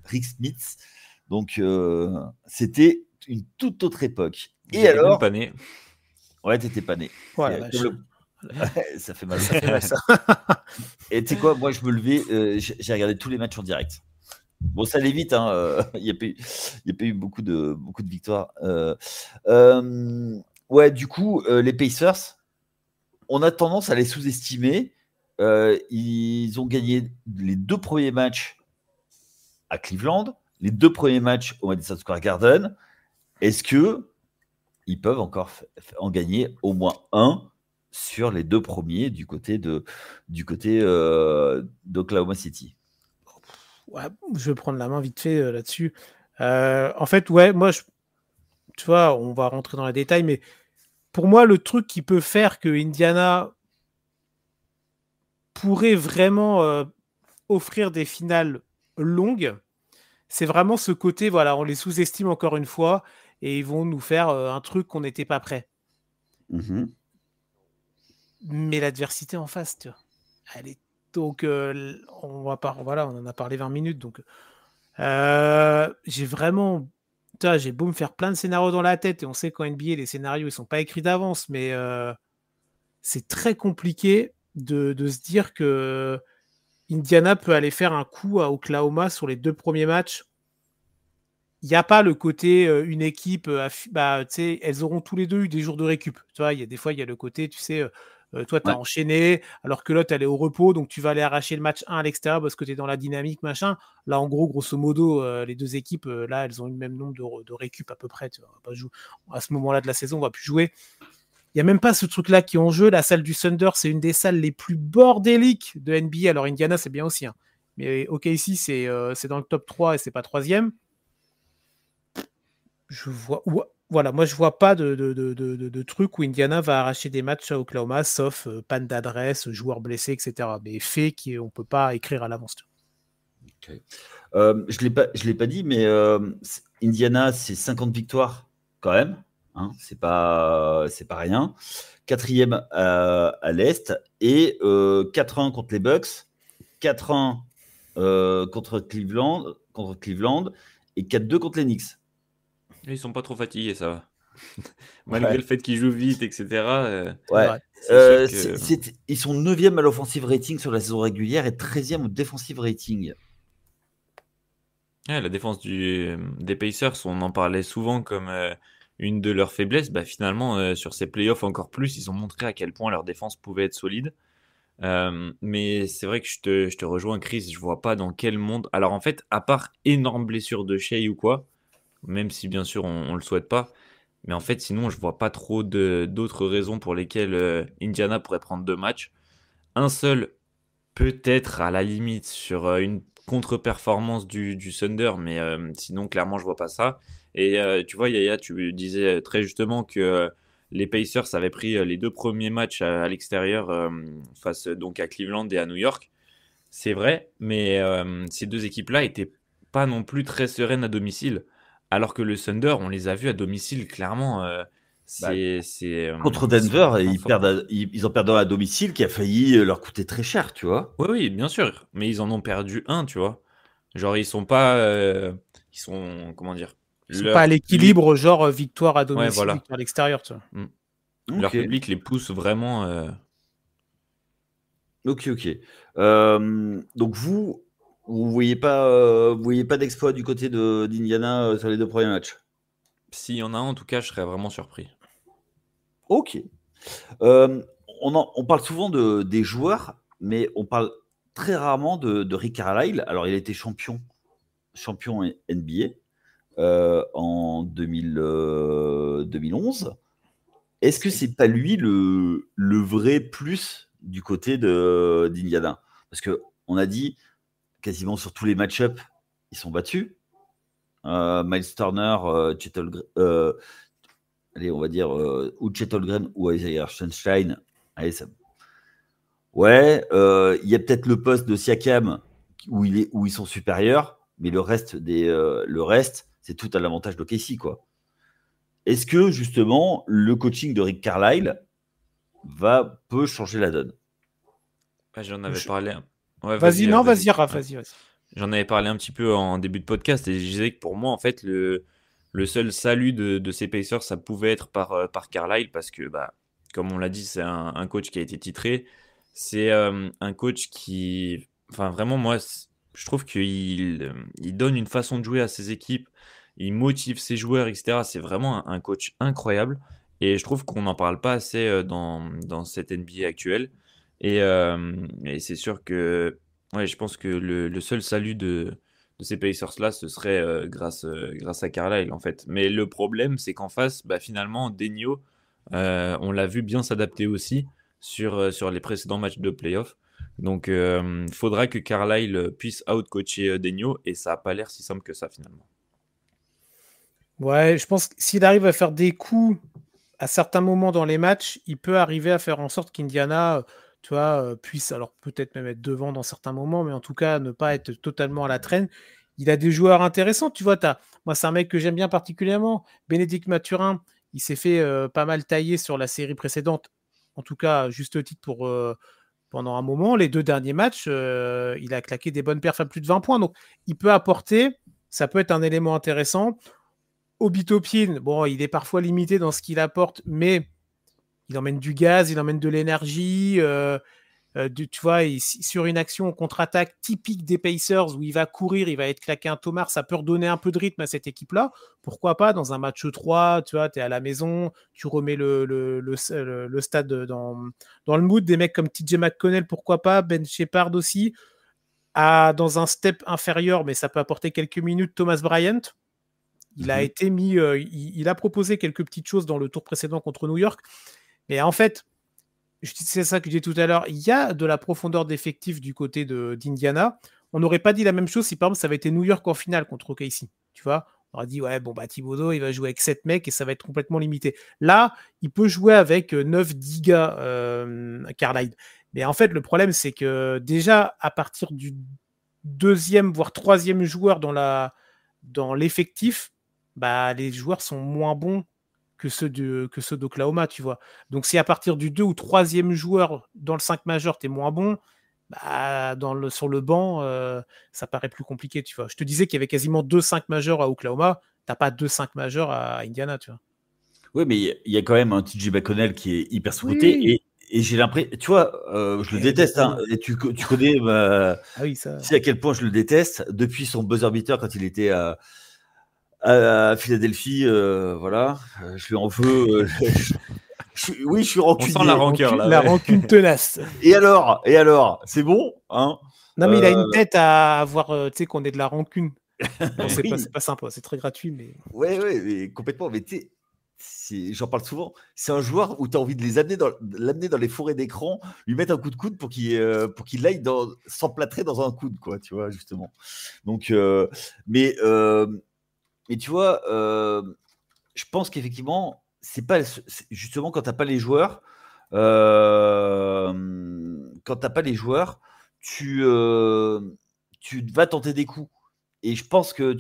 Rick Smith. Donc c'était une toute autre époque. Et J'étais alors, même pas né. ouais, t'étais pas né. Ouais, ça fait mal. Ça. Et tu sais quoi, moi je me levais, j'ai regardé tous les matchs en direct. Bon, ça allait vite, il n'y a pas eu beaucoup de victoires. Ouais, du coup, les Pacers, on a tendance à les sous-estimer. Ils ont gagné les 2 premiers matchs à Cleveland, les 2 premiers matchs au Madison Square Garden. Est-ce que ils peuvent encore en gagner au moins un sur les 2 premiers du côté d'Oklahoma City? Ouais, je vais prendre la main vite fait là-dessus. En fait, ouais, moi, tu vois, on va rentrer dans les détails, mais pour moi, le truc qui peut faire que Indiana pourrait vraiment offrir des finales longues, c'est vraiment ce côté, voilà, on les sous-estime encore une fois, et ils vont nous faire un truc qu'on n'était pas prêt. Mais l'adversité en face, tu vois, elle est donc on en a parlé 20 minutes, donc j'ai vraiment, j'ai beau me faire plein de scénarios dans la tête, et on sait qu'en NBA les scénarios ils sont pas écrits d'avance, mais c'est très compliqué de se dire que Indiana peut aller faire un coup à Oklahoma sur les 2 premiers matchs. Il n'y a pas le côté une équipe, tu sais, elles auront tous les deux eu des jours de récup. Tu vois, des fois, il y a le côté, tu sais, toi, tu as enchaîné, alors que l'autre, elle est au repos, donc tu vas aller arracher le match 1 à l'extérieur parce que tu es dans la dynamique, machin. Là, en gros, grosso modo, les 2 équipes, là, elles ont eu le même nombre de récup à peu près. Tu vois, on va pas jouer. À ce moment-là de la saison, on va plus jouer. Il n'y a même pas ce truc-là qui est en jeu. La salle du Thunder, c'est une des salles les plus bordéliques de NBA. Alors, Indiana, c'est bien aussi. Hein. Mais OKC, c'est dans le top 3 et c'est pas 3e. Moi, je vois pas de truc où Indiana va arracher des matchs à Oklahoma, sauf panne d'adresse, joueurs blessés, etc. Mais faits qu'on peut pas écrire à l'avance. Okay. Je l'ai pas dit, mais Indiana, c'est 50 victoires quand même. Hein, c'est pas rien. 4e à l'Est et 4-1 contre les Bucks, 4-1 contre Cleveland et 4-2 contre les Knicks. Ils sont pas trop fatigués, ça va. Malgré le fait qu'ils jouent vite, etc. Ils sont 9e à l'offensive rating sur la saison régulière et 13e au defensive rating. La défense des Pacers, on en parlait souvent comme une de leurs faiblesses. Finalement, sur ces playoffs encore plus, ils ont montré à quel point leur défense pouvait être solide. Mais c'est vrai que je te rejoins, Chris. Je vois pas dans quel monde. Alors en fait, à part énorme blessure de Shai ou quoi, même si bien sûr on le souhaite pas, mais en fait sinon je vois pas trop d'autres raisons pour lesquelles Indiana pourrait prendre 2 matchs. Un seul, peut-être à la limite sur une contre-performance du Thunder, mais sinon clairement je vois pas ça. Et tu vois Yaya, tu disais très justement que les Pacers avaient pris les 2 premiers matchs à l'extérieur face donc à Cleveland et à New York. C'est vrai, mais ces 2 équipes-là étaient pas non plus très sereines à domicile. Alors que le Thunder, on les a vus à domicile, clairement. Contre Denver, ils en perdent un à domicile qui a failli leur coûter très cher, tu vois. Oui, bien sûr. Mais ils en ont perdu un, tu vois. Genre, ils sont pas. Ils sont. Comment dire Ils sont pas à l'équilibre, genre victoire à domicile, voilà. victoire à l'extérieur, tu vois. Leur public les pousse vraiment. Ok. Donc vous voyez pas d'exploit du côté d'Indiana sur les 2 premiers matchs? S'il y en a un, en tout cas, je serais vraiment surpris. Ok. On parle souvent des joueurs, mais on parle très rarement de Rick Carlisle. Alors, il a été champion NBA en 2011. Est-ce que c'est pas lui le vrai plus du côté d'Indiana? Parce qu'on a dit quasiment sur tous les match-ups, ils sont battus. Miles Turner, allez, on va dire ou Chet Holmgren ou Isaiah Hartenstein. Allez, ça. Ouais, il y a peut-être le poste de Siakam où ils sont supérieurs, mais le reste, c'est tout à l'avantage de Casey, quoi. Est-ce que justement le coaching de Rick Carlisle peut changer la donne? J'en avais parlé. Ouais, vas-y, Raph, vas-y. J'en avais parlé un petit peu en début de podcast et je disais que pour moi, en fait, le seul salut de ces Pacers, ça pouvait être par Carlisle parce que, comme on l'a dit, c'est un coach qui a été titré. C'est un coach qui, enfin vraiment, moi, je trouve qu'il donne une façon de jouer à ses équipes, il motive ses joueurs, etc. C'est vraiment un coach incroyable et je trouve qu'on n'en parle pas assez dans cette NBA actuelle. Et c'est sûr que, ouais, je pense que le seul salut de ces Pacers-là, ce serait grâce à Carlisle, en fait. Mais le problème, c'est qu'en face, finalement, Denio, on l'a vu bien s'adapter aussi sur les précédents matchs de playoff. Donc, il faudra que Carlisle puisse out-coacher Denio, et ça n'a pas l'air si simple que ça, finalement. Ouais, je pense que s'il arrive à faire des coups à certains moments dans les matchs, il peut arriver à faire en sorte qu'Indiana... tu vois, puisse alors peut-être même être devant dans certains moments, mais en tout cas ne pas être totalement à la traîne. il a des joueurs intéressants. Tu vois, moi, c'est un mec que j'aime bien particulièrement. Bénédicte Mathurin, il s'est fait pas mal tailler sur la série précédente. En tout cas, à juste titre pendant un moment. Les 2 derniers matchs, il a claqué des bonnes perfs à plus de 20 points. Donc, il peut apporter. Ça peut être un élément intéressant. Obi Toppin, bon, il est parfois limité dans ce qu'il apporte, mais il emmène du gaz, il emmène de l'énergie. Tu vois, sur une action en contre-attaque typique des Pacers où il va courir, il va être claqué un tomard, ça peut redonner un peu de rythme à cette équipe-là. Pourquoi pas dans un match 3, tu vois, tu es à la maison, tu remets le stade dans le mood. Des mecs comme TJ McConnell, pourquoi pas, Ben Shepard aussi. Dans un step inférieur, mais ça peut apporter quelques minutes, Thomas Bryant. Il a été mis, il a proposé quelques petites choses dans le tour précédent contre New York. Mais en fait, c'est ça que j'ai dit tout à l'heure, il y a de la profondeur d'effectif du côté d'Indiana. On n'aurait pas dit la même chose si par exemple ça avait été New York en finale contre OKC. Tu vois, on aurait dit ouais, bon, bah Thibodeau, il va jouer avec 7 mecs et ça va être complètement limité. Là, il peut jouer avec 9-10 gars, Carlisle. Mais en fait, le problème, c'est que déjà, à partir du 2e, voire 3e joueur dans l'effectif, bah, les joueurs sont moins bons que ceux d'Oklahoma, tu vois. Donc, si à partir du 2 ou 3e joueur dans le 5 majeur, tu es moins bon, bah, sur le banc, ça paraît plus compliqué, tu vois. Je te disais qu'il y avait quasiment 2 5 majeurs à Oklahoma, t'as pas 2 5 majeurs à Indiana, tu vois. Oui, mais il y a quand même un TJ McConnell qui est hyper scruté. Oui. Et j'ai l'impression, tu vois, je le déteste. Hein, et tu connais ah oui, ça. à quel point je le déteste depuis son buzzer beater quand il était à Philadelphie. Voilà, je lui en veux. Oui, je suis rancunier. On sent la rancœur là. La rancune tenace. Et alors, c'est bon, hein? Non, mais il a une tête à avoir, tu sais, qu'on ait de la rancune. Non, c'est Oui. pas sympa, c'est très gratuit, mais. Ouais, mais complètement. Mais tu sais, j'en parle souvent. C'est un joueur où tu as envie de l'amener dans les forêts d'écran, lui mettre un coup de coude pour qu'il aille s'emplâtrer dans un coude, quoi, tu vois, justement. Donc, mais tu vois, je pense qu'effectivement, c'est justement quand tu n'as pas les joueurs, tu vas tenter des coups. Et je pense que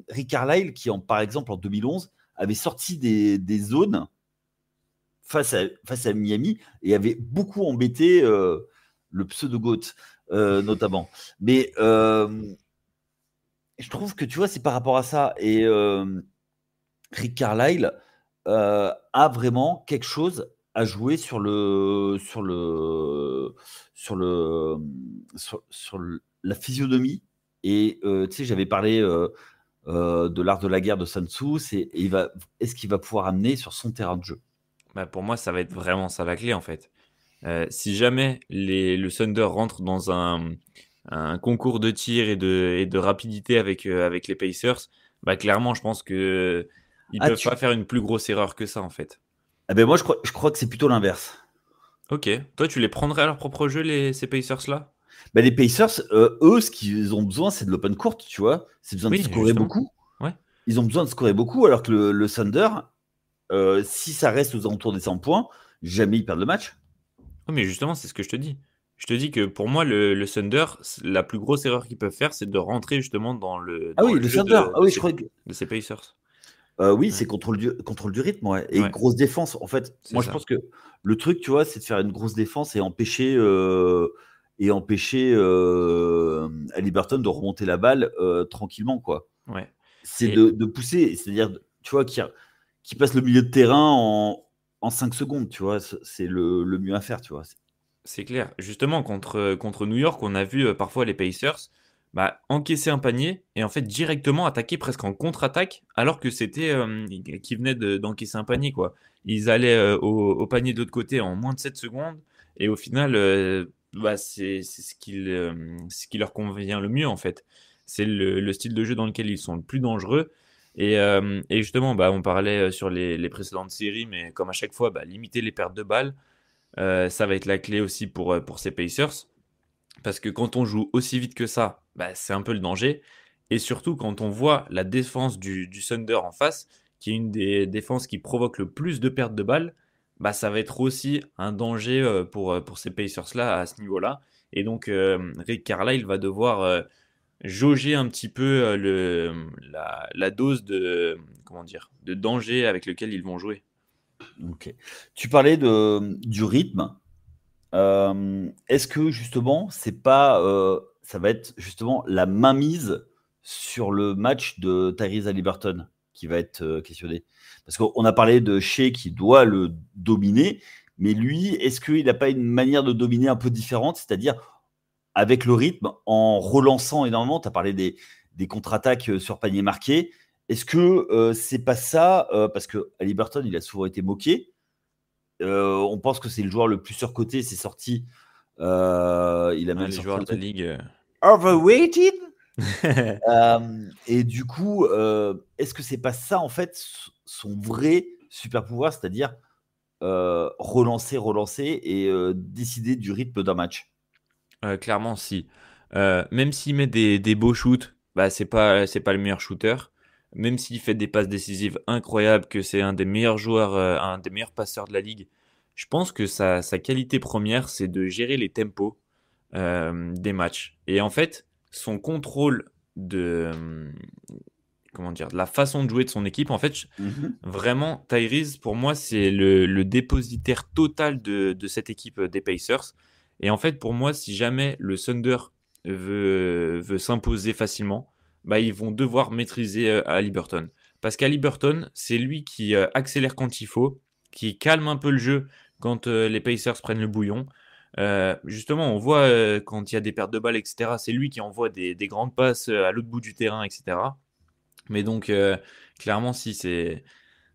Rick Carlisle, par exemple en 2011, avait sorti des zones face à Miami et avait beaucoup embêté le pseudo-GOAT, notamment. Mais je trouve que, tu vois, c'est par rapport à ça. Et Rick Carlisle a vraiment quelque chose à jouer sur la physionomie. Et tu sais, j'avais parlé de l'art de la guerre de Sun Tzu. Est-ce qu'il va pouvoir amener sur son terrain de jeu? Bah, pour moi, ça va être vraiment ça la clé en fait. Si jamais le Thunder rentre dans un concours de tir et de rapidité avec les Pacers, bah, clairement, je pense qu'ils ne peuvent pas faire une plus grosse erreur que ça en fait. Ah ben moi, je crois que c'est plutôt l'inverse. Ok. Toi, tu les prendrais à leur propre jeu, ces Pacers-là? Bah, les Pacers, eux, ce qu'ils ont besoin, c'est de l'open court, tu vois. C'est besoin de scorer justement. beaucoup. Ouais. Ils ont besoin de scorer beaucoup, alors que le Thunder, si ça reste aux alentours des 100 points, jamais ils perdent le match. Oui, mais justement, c'est ce que je te dis. Je te dis que pour moi, le Thunder, la plus grosse erreur qu'ils peuvent faire, c'est de rentrer justement dans le jeu Thunder. de ces Pacers. Oui, c'est contrôle du rythme, ouais. Et grosse défense. En fait, moi, je pense que le truc, tu vois, c'est de faire une grosse défense et empêcher Haliburton de remonter la balle tranquillement, quoi. Ouais. C'est de pousser, c'est-à-dire, tu vois, qui passe le milieu de terrain en 5 secondes, tu vois. C'est le mieux à faire, tu vois. C'est clair. Justement, contre New York, on a vu parfois les Pacers encaisser un panier et en fait directement attaquer presque en contre-attaque alors que c'était qui venait d'encaisser un panier, quoi. Ils allaient au panier de l'autre côté en moins de 7 secondes et au final c'est ce qui leur convient le mieux en fait. C'est le style de jeu dans lequel ils sont le plus dangereux et justement on parlait sur les précédentes séries, mais comme à chaque fois limiter les pertes de balles, ça va être la clé aussi pour ces Pacers. Parce que quand on joue aussi vite que ça, c'est un peu le danger. Et surtout, quand on voit la défense du Thunder en face, qui est une des défenses qui provoque le plus de pertes de balles, ça va être aussi un danger pour ces Pacers-là à ce niveau-là. Et donc, Rick Carlisle va devoir jauger un petit peu la dose de, comment dire, de danger avec lequel ils vont jouer. Ok. Tu parlais du rythme. Est-ce que justement, ça va être justement la mainmise sur le match de Tyrese Haliburton qui va être questionné? Parce qu'on a parlé de Shea qui doit le dominer, mais lui, est-ce qu'il n'a pas une manière de dominer un peu différente, c'est-à-dire avec le rythme, en relançant énormément? Tu as parlé des contre-attaques sur panier marqué. Est-ce que c'est pas ça parce que Haliburton, il a souvent été moqué. On pense que c'est le joueur le plus surcoté, c'est sorti. Il a même Les sorti joueurs un de la truc ligue. overrated. Et du coup, est-ce que c'est pas ça en fait son vrai super pouvoir, c'est-à-dire relancer, relancer et décider du rythme d'un match? Clairement, si. Même s'il met des beaux shoots, bah, c'est pas le meilleur shooter. Même s'il fait des passes décisives incroyables, que c'est un des meilleurs joueurs, un des meilleurs passeurs de la ligue, je pense que sa qualité première, c'est de gérer les tempos des matchs. Et en fait, son contrôle comment dire, de la façon de jouer de son équipe, en fait, vraiment, Tyrese, pour moi, c'est le dépositaire total de cette équipe des Pacers. Et en fait, pour moi, si jamais le Thunder veut s'imposer facilement, bah, ils vont devoir maîtriser Haliburton. Parce qu'Haliburton, c'est lui qui accélère quand il faut, qui calme un peu le jeu quand les Pacers prennent le bouillon. Justement, on voit quand il y a des pertes de balles, etc., c'est lui qui envoie des grandes passes à l'autre bout du terrain, etc. Mais donc, clairement, si c'est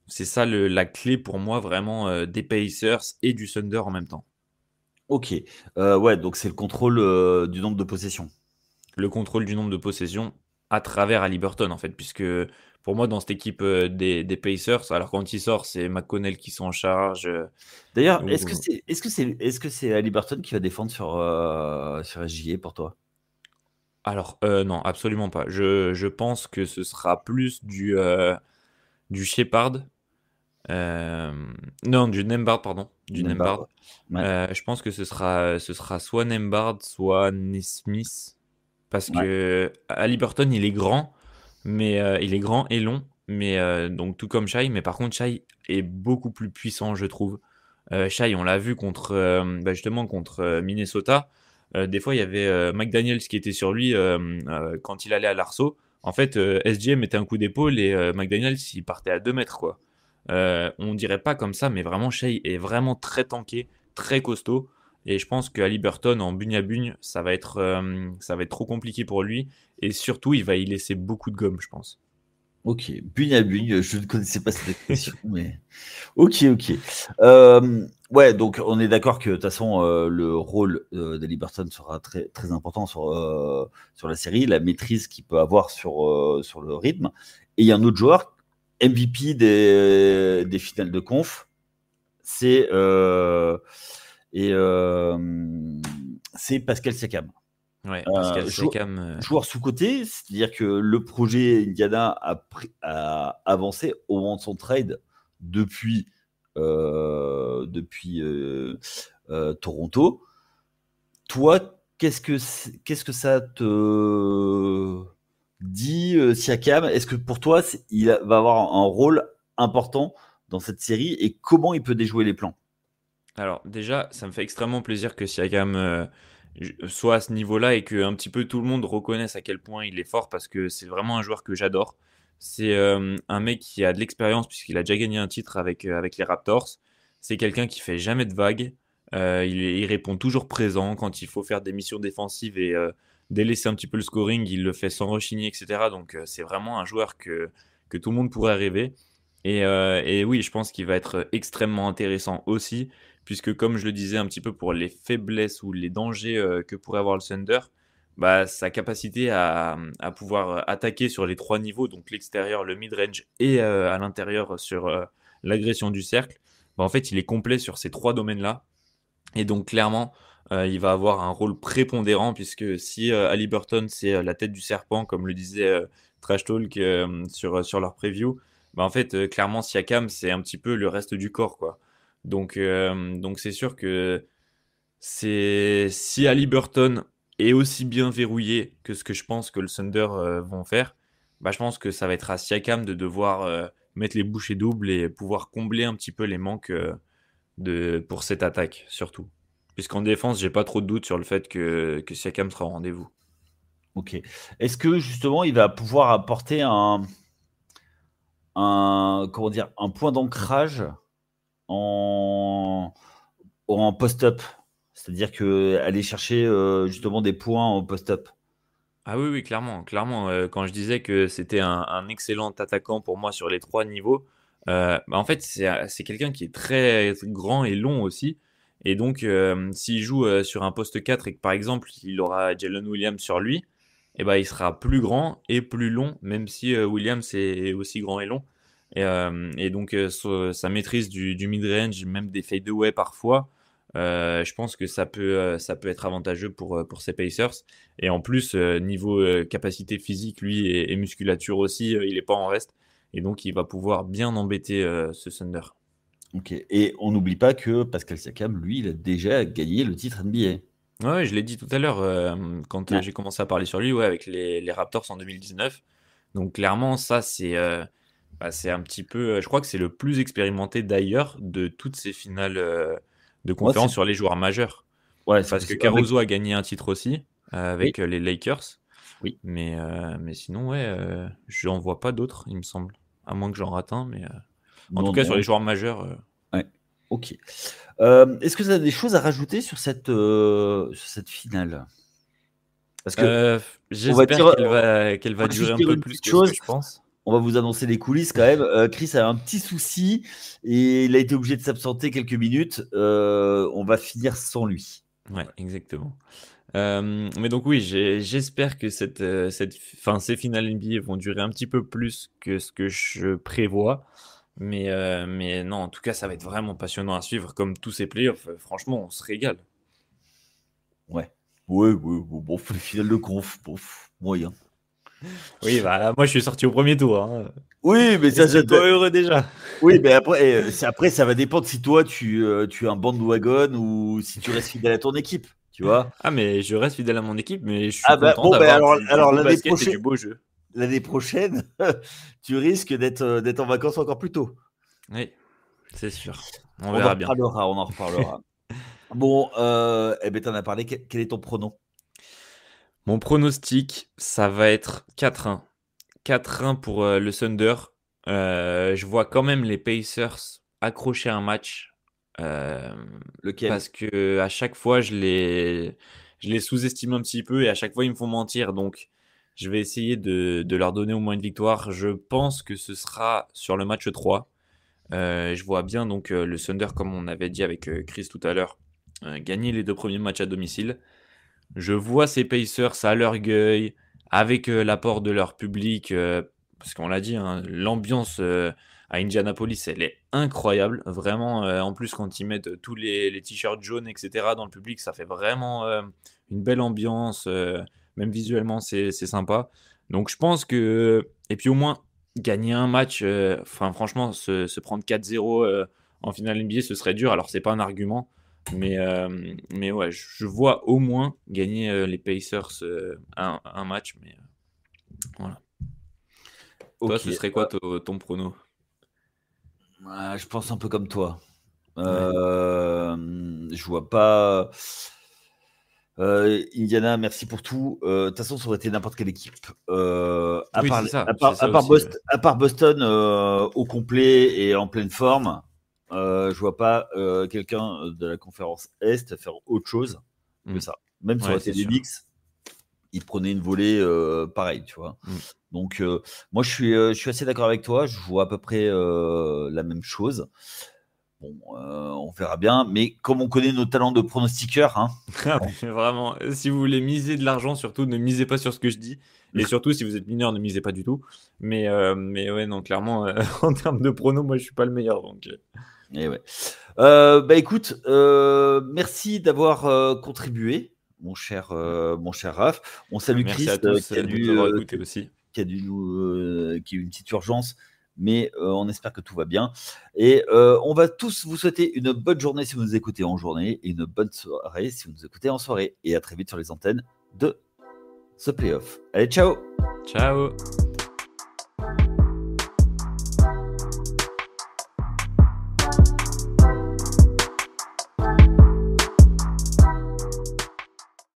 ça la clé pour moi vraiment des Pacers et du Thunder en même temps. Ok. Ouais, donc c'est le contrôle du nombre de possessions. Le contrôle du nombre de possessions à travers Haliburton en fait, puisque pour moi dans cette équipe des Pacers, alors quand il sort, c'est McConnell qui s'en charge. D'ailleurs, Ou- est-ce que c'est Haliburton qui va défendre sur SGA pour toi? Alors non, absolument pas. Je pense que ce sera plus du Shepard. euh, non, du Nembhard, pardon. Du Nembhard, Nembhard. ouais. Ouais, Je pense que ce sera soit Nembhard, soit Nesmith. Parce ouais. que Haliburton, il est grand, mais il est grand et long. Mais donc tout comme Shai, mais par contre Shai est beaucoup plus puissant, je trouve. Shai, on l'a vu justement contre Minnesota. Des fois, il y avait McDaniels qui était sur lui quand il allait à l'arceau. En fait, SGA mettait un coup d'épaule et McDaniels, il partait à 2 mètres, quoi. On dirait pas comme ça, mais vraiment, Shai est vraiment très tanké, très costaud. Et je pense que Haliburton en bugne à bugne, ça va être trop compliqué pour lui. Et surtout, il va y laisser beaucoup de gomme, je pense. Ok. Bugne à bugne, je ne connaissais pas cette expression, mais. Ok, ok. Ouais, donc on est d'accord que de toute façon, le rôle d'Haliburton sera très, très important sur la série, la maîtrise qu'il peut avoir sur le rythme. Et il y a un autre joueur, MVP des finales de conf, c'est et, c'est Pascal Siakam. Ouais, Pascal Jou- Siakam. Joueur sous-côté, c'est-à-dire que le projet Indiana a avancé au moment de son trade depuis, Toronto. Toi, qu'est-ce que ça te dit, Siakam? Est-ce que pour toi, va avoir un rôle important dans cette série et comment il peut déjouer les plans? Alors déjà, ça me fait extrêmement plaisir que Siakam soit à ce niveau-là et que un petit peu tout le monde reconnaisse à quel point il est fort parce que c'est vraiment un joueur que j'adore. C'est un mec qui a de l'expérience puisqu'il a déjà gagné un titre avec les Raptors. C'est quelqu'un qui fait jamais de vagues. Il répond toujours présent quand il faut faire des missions défensives et délaisser un petit peu le scoring, il le fait sans rechigner, etc. Donc c'est vraiment un joueur que tout le monde pourrait rêver. Et oui, je pense qu'il va être extrêmement intéressant aussi puisque comme je le disais un petit peu pour les faiblesses ou les dangers que pourrait avoir le Thunder, bah, sa capacité à pouvoir attaquer sur les trois niveaux, donc l'extérieur, le mid-range et à l'intérieur sur l'agression du cercle, bah, en fait, il est complet sur ces trois domaines-là. Et donc, clairement, il va avoir un rôle prépondérant, puisque si Haliburton, c'est la tête du serpent, comme le disait Trash Talk sur leur preview, bah, en fait, clairement, Siakam, c'est un petit peu le reste du corps, quoi. Donc c'est sûr que si Haliburton est aussi bien verrouillé que ce que je pense que le Thunder vont faire, bah, je pense que ça va être à Siakam de devoir mettre les bouchées doubles et pouvoir combler un petit peu les manques pour cette attaque, surtout. Puisqu'en défense, j'ai pas trop de doute sur le fait que Siakam sera au rendez-vous. Ok. Est-ce que justement il va pouvoir apporter comment dire, un point d'ancrage en, en post-up? C'est-à-dire que aller chercher justement des points en post-up. Ah oui, oui, clairement. Clairement, quand je disais que c'était un excellent attaquant pour moi sur les 3 niveaux, bah, en fait, c'est quelqu'un qui est très grand et long aussi. Et donc, s'il joue sur un poste 4 et que par exemple, il aura Jalen Williams sur lui, et ben, il sera plus grand et plus long, même si Williams est aussi grand et long. Et donc, sa maîtrise du mid-range, même des fadeaway parfois, je pense que ça peut être avantageux pour ces Pacers. Et en plus, niveau capacité physique, lui, et musculature aussi, il n'est pas en reste. Et donc, il va pouvoir bien embêter ce Thunder. Ok. Et on n'oublie pas que Pascal Siakam, lui, il a déjà gagné le titre NBA. Ouais, je l'ai dit tout à l'heure quand Ouais. j'ai commencé à parler sur lui, ouais, avec les Raptors en 2019. Donc, clairement, ça, c'est un petit peu. Je crois que c'est le plus expérimenté d'ailleurs de toutes ces finales de Ouais, conférence sur les joueurs majeurs. c'est Parce que possible. Avec... Caruso a gagné un titre aussi Oui, avec les Lakers. oui. Mais sinon, ouais, j'en vois pas d'autres, il me semble. À moins que j'en rate un. Mais en tout Non, cas, sur non. les joueurs majeurs. Ouais. Ok. Est-ce que tu as des choses à rajouter sur cette finale? Parce que euh, on va J'espère dire, qu'elle on va va juste durer un dire peu une plus petite que ce que chose. je pense. On va vous annoncer les coulisses quand même. Chris a un petit souci et il a été obligé de s'absenter quelques minutes. On va finir sans lui. Ouais, exactement. Mais donc oui, j'espère que ces finales NBA vont durer un petit peu plus que ce que je prévois. Mais non, en tout cas, ça va être vraiment passionnant à suivre. Comme tous ces playoffs, franchement, on se régale. Ouais. Ouais, ouais, bon, les finales de conf, bon, moyen. Oui, bah moi je suis sorti au premier tour. Hein. Oui, mais ça, Estime-toi heureux déjà. oui, mais après, ça va dépendre si toi, tu es un bandwagon ou si tu restes fidèle à ton équipe, tu vois. Ah, mais je reste fidèle à mon équipe, mais je suis Ah bah, content bon, ben d'avoir du alors beau basket et du beau jeu. l'année prochaine, tu risques d'être en vacances encore plus tôt. Oui, c'est sûr. On On en verra bien. reparlera, on en reparlera. Bon, eh ben, t'en as parlé. Quel est ton pronom? Mon pronostic, ça va être 4-1. 4-1 pour le Thunder. Je vois quand même les Pacers accrocher un match. euh, Lequel? Parce que à chaque fois, je les sous-estime un petit peu et à chaque fois, ils me font mentir. Donc, je vais essayer de leur donner au moins une victoire. Je pense que ce sera sur le match 3. Je vois bien donc le Thunder, comme on avait dit avec Chris tout à l'heure, gagner les 2 premiers matchs à domicile. Je vois ces Pacers à l'orgueil, avec l'apport de leur public, parce qu'on l'a dit, hein, l'ambiance à Indianapolis, elle est incroyable. Vraiment, en plus, quand ils mettent tous les t-shirts jaunes, etc., dans le public, ça fait vraiment une belle ambiance. Même visuellement, c'est sympa. Donc, je pense que. Et puis, au moins, gagner un match, enfin, franchement, se prendre 4-0 en finale NBA, ce serait dur. Alors, c'est pas un argument. Mais ouais, je vois au moins gagner les Pacers un match. Mais voilà. Toi, Ok. ce serait quoi ton prono? Je pense un peu comme toi. Ouais. Je vois pas. Indiana, merci pour tout. De toute façon, ça aurait été n'importe quelle équipe. Oui, c'est ça. C'est ça aussi. À part Boston au complet et en pleine forme, je vois pas quelqu'un de la conférence Est faire autre chose que Mm. ça. Même si ça Ouais, aurait été c'est des sûr. Knicks, ils prenaient une volée pareil, tu vois. Mm. Donc, moi, je suis assez d'accord avec toi. Je vois à peu près la même chose. Bon, on verra bien. Mais comme on connaît nos talents de pronostiqueurs, hein, Ah, mais vraiment, si vous voulez miser de l'argent, surtout ne misez pas sur ce que je dis. Et surtout, si vous êtes mineur, ne misez pas du tout. Mais ouais, non, clairement, en termes de pronos, moi, je suis pas le meilleur. Donc, et ouais. Bah écoute, merci d'avoir contribué, mon cher Raph. On salue merci Chris à tous de nous avoir écoutés aussi. qui a eu une petite urgence, mais on espère que tout va bien. Et on va tous vous souhaiter une bonne journée si vous nous écoutez en journée et une bonne soirée si vous nous écoutez en soirée. Et à très vite sur les antennes de ce playoff. Allez, ciao! Ciao!